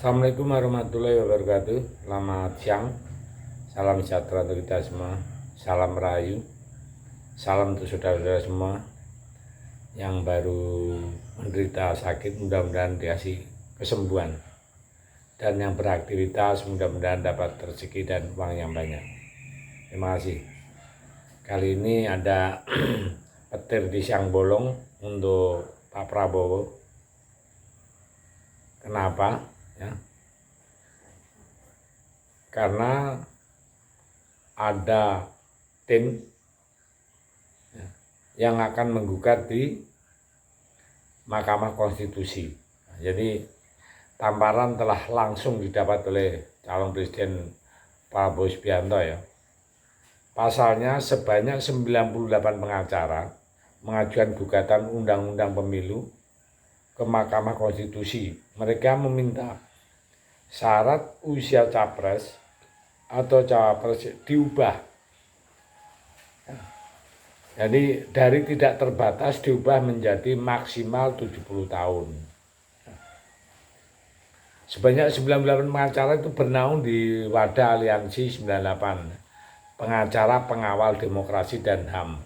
Assalamualaikum warahmatullahi wabarakatuh. Selamat siang. Salam sejahtera untuk kita semua. Salam rahayu. Salam untuk saudara-saudara semua yang baru menderita sakit, mudah-mudahan dikasih kesembuhan. Dan yang beraktivitas mudah-mudahan dapat rezeki dan uang yang banyak. Terima kasih. Kali ini ada petir di Siang Bolong untuk Pak Prabowo. Kenapa? Ya, karena ada tim yang akan menggugat di Mahkamah Konstitusi. Jadi tamparan telah langsung didapat oleh calon presiden Prabowo Subianto ya. Pasalnya sebanyak 98 pengacara mengajukan gugatan undang-undang pemilu ke Mahkamah Konstitusi. Mereka meminta syarat usia capres atau cawapres diubah. Jadi dari tidak terbatas diubah menjadi maksimal 70 tahun. Sebanyak 98 pengacara itu bernaung di Wadah Aliansi 98, pengacara pengawal demokrasi dan HAM.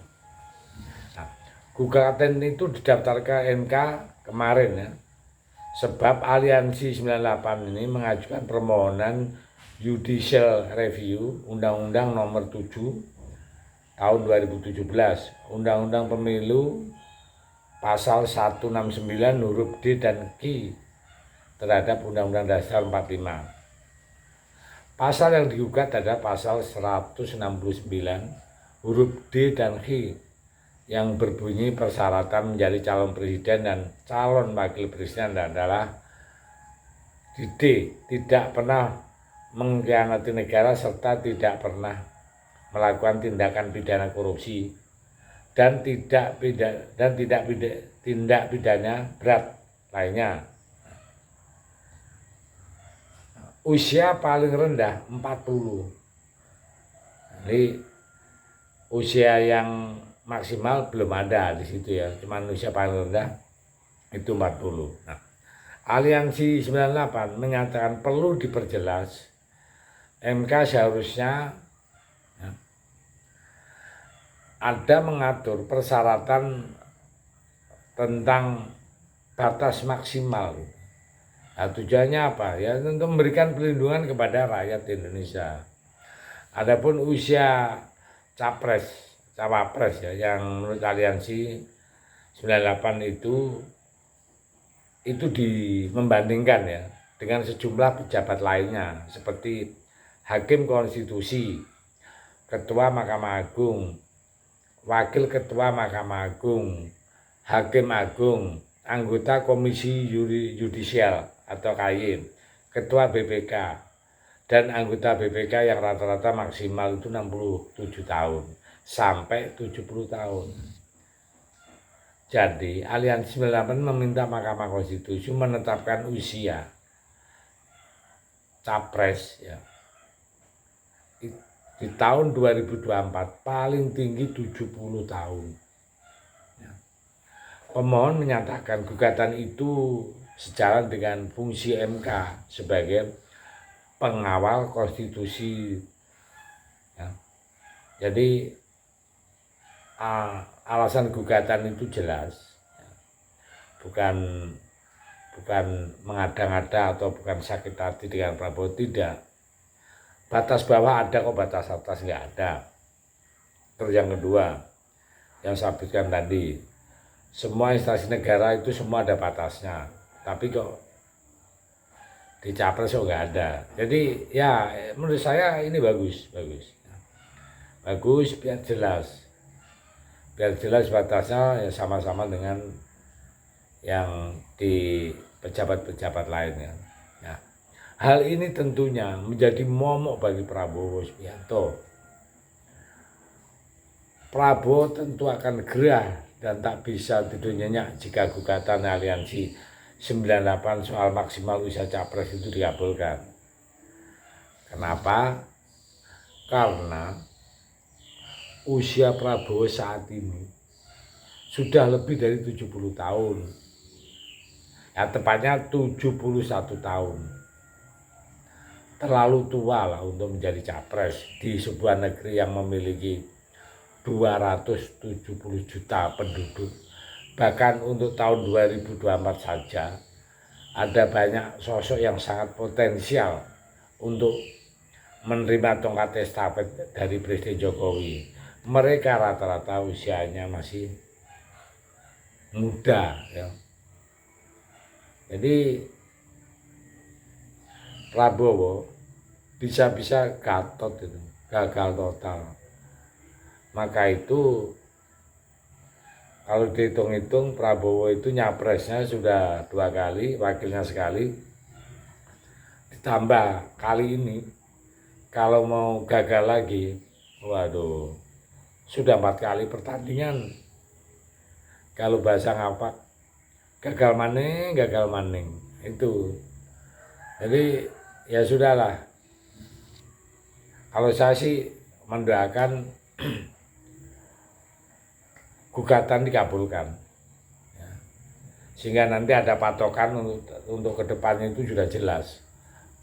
Nah, gugatan itu didaftar ke MK kemarin ya. Sebab Aliansi 98 ini mengajukan permohonan Judicial Review Undang-Undang Nomor 7 tahun 2017, Undang-Undang Pemilu Pasal 169 huruf D dan Q terhadap Undang-Undang Dasar 45. Pasal yang digugat adalah pasal 169 huruf D dan Q yang berbunyi persyaratan menjadi calon presiden dan calon wakil presiden adalah di D, tidak pernah mengkhianati negara serta tidak pernah melakukan tindakan pidana korupsi dan tindak pidana berat lainnya. Usia paling rendah 40. Jadi usia yang maksimal belum ada di situ ya, cuman usia paling rendah itu 40. Nah, Aliansi 98 menyatakan perlu diperjelas. MK seharusnya ya, ada mengatur persyaratan tentang batas maksimal. Nah, tujuannya apa? Ya untuk memberikan perlindungan kepada rakyat Indonesia. Adapun usia cawapres ya, yang menurut Aliansi 98 itu membandingkan ya dengan sejumlah pejabat lainnya seperti Hakim Konstitusi, Ketua Mahkamah Agung, Wakil Ketua Mahkamah Agung, Hakim Agung, anggota Komisi Yudisial atau KY, Ketua BPK, dan anggota BPK yang rata-rata maksimal itu 67 tahun sampai 70 tahun. Jadi Aliansi 98 meminta Mahkamah Konstitusi menetapkan usia capres ya di tahun 2024 paling tinggi 70 tahun. Ya. Pemohon menyatakan gugatan itu sejalan dengan fungsi MK sebagai pengawal konstitusi. Ya. Jadi alasan gugatan itu jelas, bukan mengada-ngada atau bukan sakit hati dengan Prabowo, tidak. Batas bawah ada kok, batas atas nggak ada. Terus yang kedua, yang saya sebutkan tadi, semua instansi negara itu semua ada batasnya, tapi kok di capres kok nggak ada. Jadi ya menurut saya ini bagus biar jelas batasnya ya, sama-sama dengan yang di pejabat-pejabat lainnya. Ya. Hal ini tentunya menjadi momok bagi Prabowo Subianto. Prabowo tentu akan gerah dan tak bisa tidur nyenyak jika gugatan Aliansi 98 soal maksimal usia capres itu dikabulkan. Kenapa? Karena usia Prabowo saat ini sudah lebih dari 70 tahun. Ya tepatnya 71 tahun. terlalu tua lah untuk menjadi capres di sebuah negeri yang memiliki 270 juta penduduk. Bahkan untuk tahun 2024 saja ada banyak sosok yang sangat potensial untuk menerima tongkat estafet dari Presiden Jokowi. Mereka rata-rata usianya masih muda ya. Jadi Prabowo bisa-bisa gatot itu, gagal total. Maka itu kalau dihitung-hitung Prabowo itu nyapresnya sudah 2 kali, wakilnya sekali. Ditambah kali ini kalau mau gagal lagi, waduh, sudah 4 kali pertandingan. Kalau bahasa ngapak, gagal maning itu. Jadi ya sudahlah. Kalau saya sih mendoakan gugatan dikabulkan, ya. Sehingga nanti ada patokan untuk kedepannya itu sudah jelas.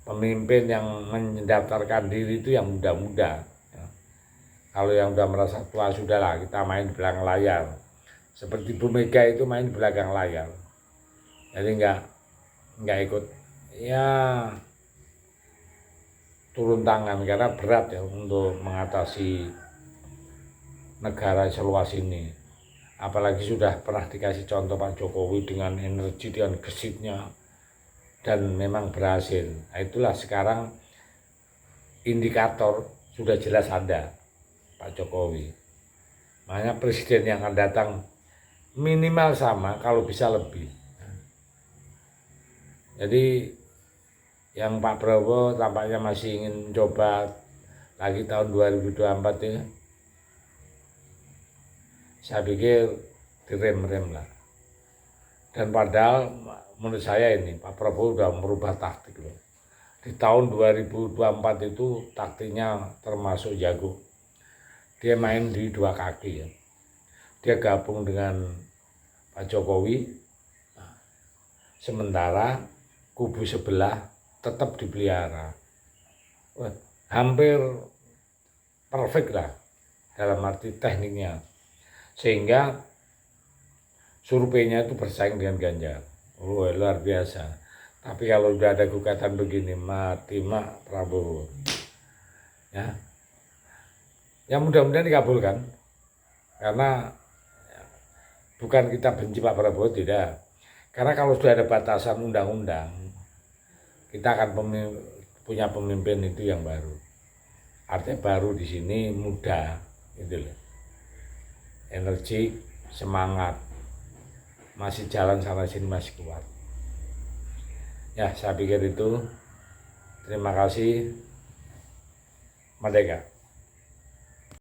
Pemimpin yang mendaftarkan diri itu yang muda-muda. Ya. Kalau yang udah merasa tua sudahlah kita main di belakang layar. Seperti Bu Mega itu main di belakang layar. Jadi nggak ikut ya turun tangan karena berat ya untuk mengatasi negara seluas ini. Apalagi sudah pernah dikasih contoh Pak Jokowi dengan energi, dengan gesitnya, dan memang berhasil. Nah, itulah sekarang indikator sudah jelas ada Pak Jokowi. Makanya presiden yang akan datang minimal sama, kalau bisa lebih. Jadi yang Pak Prabowo tampaknya masih ingin coba lagi tahun 2024 ini, saya pikir direm-rem lah. Dan padahal menurut saya ini Pak Prabowo sudah merubah taktik loh. Di tahun 2024 itu taktiknya termasuk jago. Dia main di 2 kaki ya. Dia gabung dengan Pak Jokowi, sementara kubu sebelah tetap dipelihara. Hampir perfect lah dalam arti tekniknya. Sehingga surveinya itu bersaing dengan Ganjar. Luar biasa. Tapi kalau udah ada gugatan begini, mati mak Prabowo. Ya. Ya mudah-mudahan dikabulkan. Karena bukan kita benci Pak Prabowo, tidak. Karena kalau sudah ada batasan undang-undang, kita akan punya pemimpin itu yang baru. Artinya baru di sini muda, gitu loh. Energi, semangat, masih jalan sana sini masih kuat. Ya, saya pikir itu. Terima kasih. Merdeka.